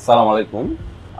আসসালামু আলাইকুম।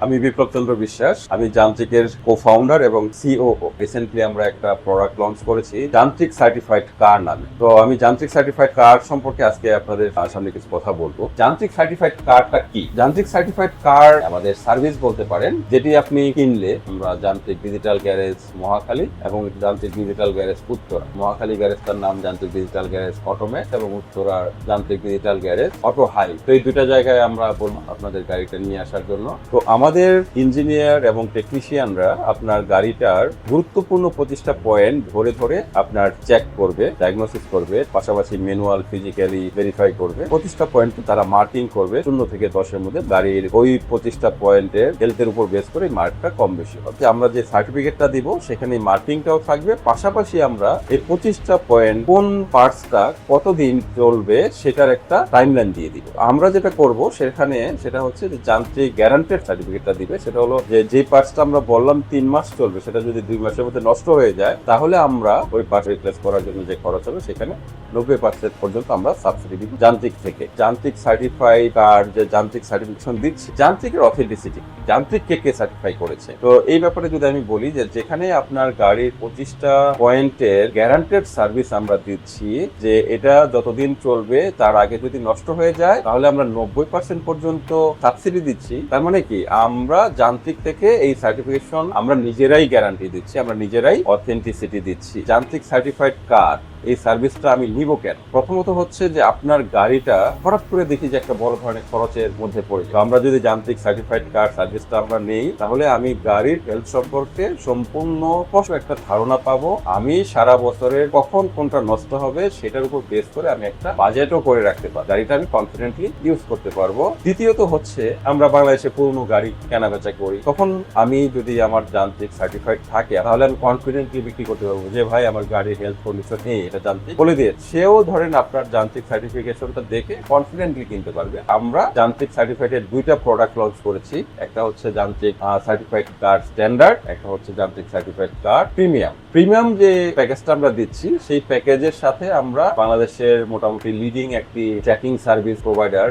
আমি বিপ্লব চন্দ্র বিশ্বাস। আমি যান্ত্রিকের কো-ফাউন্ডার এবং সিওও। রিসেন্টলি আমরা একটা প্রোডাক্ট লঞ্চ করেছি যান্ত্রিক সার্টিফাইড কার নামে। তো আমি যান্ত্রিক সার্টিফাইড কার সম্পর্কে আজকে আপনাদের সামনে কিছু কথা বলবো। যান্ত্রিক সার্টিফাইড কারটা কি? যান্ত্রিক সার্টিফাইড কার আমাদের সার্ভিস বলতে পারেন, যেটি আপনি কিনলে আমরা যান্ত্রিক ডিজিটাল গ্যারেজ মহাখালী এবং যান্ত্রিক ডিজিটাল গ্যারেজ উত্তরা। মহাখালী গ্যারেজটার নাম যান্ত্রিক ডিজিটাল গ্যারেজ অটোমেট এবং উত্তরার যান্ত্রিক ডিজিটাল গ্যারেজ অটো হাই। তো এই দুইটা জায়গায় আমরা বলবো আপনাদের গাড়িটা নিয়ে আসার জন্য। তো আমাদের ইঞ্জিনিয়ার এবং টেকনিশিয়ানরা আপনার গাড়িটার গুরুত্বপূর্ণ 25টা পয়েন্ট ধরে ধরে আপনার চেক করবে, ডায়াগনোসিস করবে, পাশাপাশি ম্যানুয়াল ফিজিক্যালি ভেরিফাই করবে। 25টা পয়েন্ট তারা মার্কিং করবে 0 থেকে 10-এর মধ্যে। গাড়ির ওই 25টা পয়েন্টের হেলথের উপর বেস করে মার্কটা কম বেশি হবে। আমরা যে সার্টিফিকেটটা দিব সেখানে মার্কিংটাও থাকবে, পাশাপাশি আমরা এই 25টা পয়েন্ট কোন পার্টসটা কতদিন চলবে সেটার একটা টাইমলাইন দিয়ে দিব। আমরা যেটা করব সেটা হচ্ছে যে যান্ত্রিক গ্যারান্টেড সার্টিফিকেটটা দিবে। সেটা হলো যে পার্টসটা আমরা বললাম 3 মাস চলবে, সেটা যদি 2 মাসের মধ্যে নষ্ট হয়ে যায় তাহলে আমরা ওই পার্টস রিপ্লেস করার জন্য যে খরচ হবে সেখানে 90% পর্যন্ত আমরা সাবসিডি দিব যান্ত্রিক থেকে। যান্ত্রিক সার্টিফাইড আর যে যান্ত্রিক সার্টিফিকেশন দিচ্ছে, যান্ত্রিকের অথেন্টিসিটি, যান্ত্রিক কে সার্টিফাই করেছে। তো এই ব্যাপারে যদি আমি বলি যে যেখানে আপনার গাড়ির 25টা পয়েন্টের গ্যারান্টেড সার্ভিস আমরা দিচ্ছি, যে এটা যতদিন চলবে, তার আগে যদি নষ্ট হয়ে যায় তাহলে আমরা 90% পর্যন্ত সাবসিডি দিচ্ছি। তার মানে কি, আমরা যান্ত্রিক থেকে এই সার্টিফিকেশন আমরা নিজেরাই গ্যারান্টি দিচ্ছি, আমরা নিজেরাই অথেন্টিসিটি দিচ্ছি। যান্ত্রিক সার্টিফাইড কার এই সার্ভিসটা আমি নিব কেন? প্রথমত হচ্ছে যে আপনার গাড়িটা হঠাৎ করে দেখি যে একটা বড় ধরনের খরচের মধ্যে পড়েছে। আমরা যদি যান্ত্রিক সার্টিফাইড কার সার্ভিসটা আমরা নেই, তাহলে আমি গাড়ির হেলথ সম্পর্কে সম্পূর্ণ স্পষ্ট একটা ধারণা পাবো। আমি সারা বছরের কখন কোনটা নষ্ট হবে সেটার উপর বেস করে আমি একটা বাজেটও করে রাখতে পারবো, গাড়িটা আমি কনফিডেন্টলি ইউজ করতে পারবো। দ্বিতীয়ত হচ্ছে আমরা বাংলাদেশে পুরনো গাড়ি কেনা বেচা করি, তখন আমি যদি আমার যান্ত্রিক সার্টিফাইড থাকে তাহলে আমি কনফিডেন্টলি বিক্রি করতে পারবো যে ভাই আমার গাড়ির হেলথ কন্ডিশন নেই, এটা যান্ত্রিক বলে দিয়ে সেও ধরেন আপনার যান্ত্রিক সার্টিফিকেশনটা দেখে কনফিডেন্টলি কিনতে পারবে। আমরা যান্ত্রিক সার্টিফাইডের 2টা প্রোডাক্ট লঞ্চ করেছি। একটা হচ্ছে যান্ত্রিক সার্টিফাইড কার স্ট্যান্ডার্ড, একটা হচ্ছে যান্ত্রিক সার্টিফাইড কার প্রিমিয়াম। প্রিমিয়াম যে প্যাকেজটা আমরা দিচ্ছি সেই প্যাকেজের সাথে আমরা বাংলাদেশের মোটামুটি লিডিং একটি ট্র্যাকিং সার্ভিস প্রোভাইডার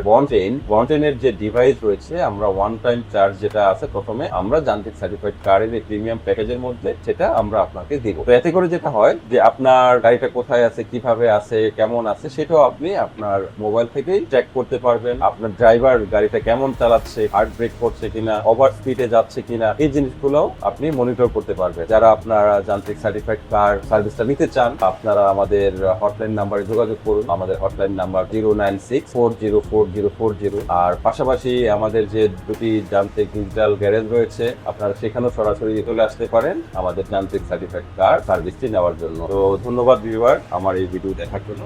বনটেনের যে ডিভাইস রয়েছে, আমরা ওয়ান টাইম চার্জ যেটা আছে প্রথমে আমরা যান্ত্রিক সার্টিফাইড কারের এই প্রিমিয়াম প্যাকেজের মধ্যে সেটা আমরা আপনাকে দিব। তো এতে করে যেটা হয় যে আপনার গাড়িটা কোথায় আছে, কিভাবে আছে, কেমন আছে সেটাও আপনি আপনার মোবাইল থেকেই চেক করতে পারবেন। আপনার ড্রাইভার গাড়িটা কেমন চালাচ্ছে, হার্ড ব্রেক করছে কিনা, ওভার স্পিডে যাচ্ছে কিনা, এই জিনিসগুলো আপনি মনিটর করতে পারবেন। যারা আপনারা যান্ত্রিক সার্টিফাইড কার সার্ভিসটা নিতে চান, আপনারা আমাদের হটলাইন নাম্বারে যোগাযোগ করুন। আমাদের হটলাইন নাম্বার 096404040। আর পাশাপাশি আমাদের যে 2টি যান্ত্রিক ডিজিটাল গ্যারেজ রয়েছে, আপনারা সেখানেও সরাসরি চলে আসতে পারেন আমাদের যান্ত্রিক সার্টিফাইড কার সার্ভিসটি নেওয়ার জন্য। তো ধন্যবাদ ভিউয়ার আমার এই ভিডিও দেখার জন্য।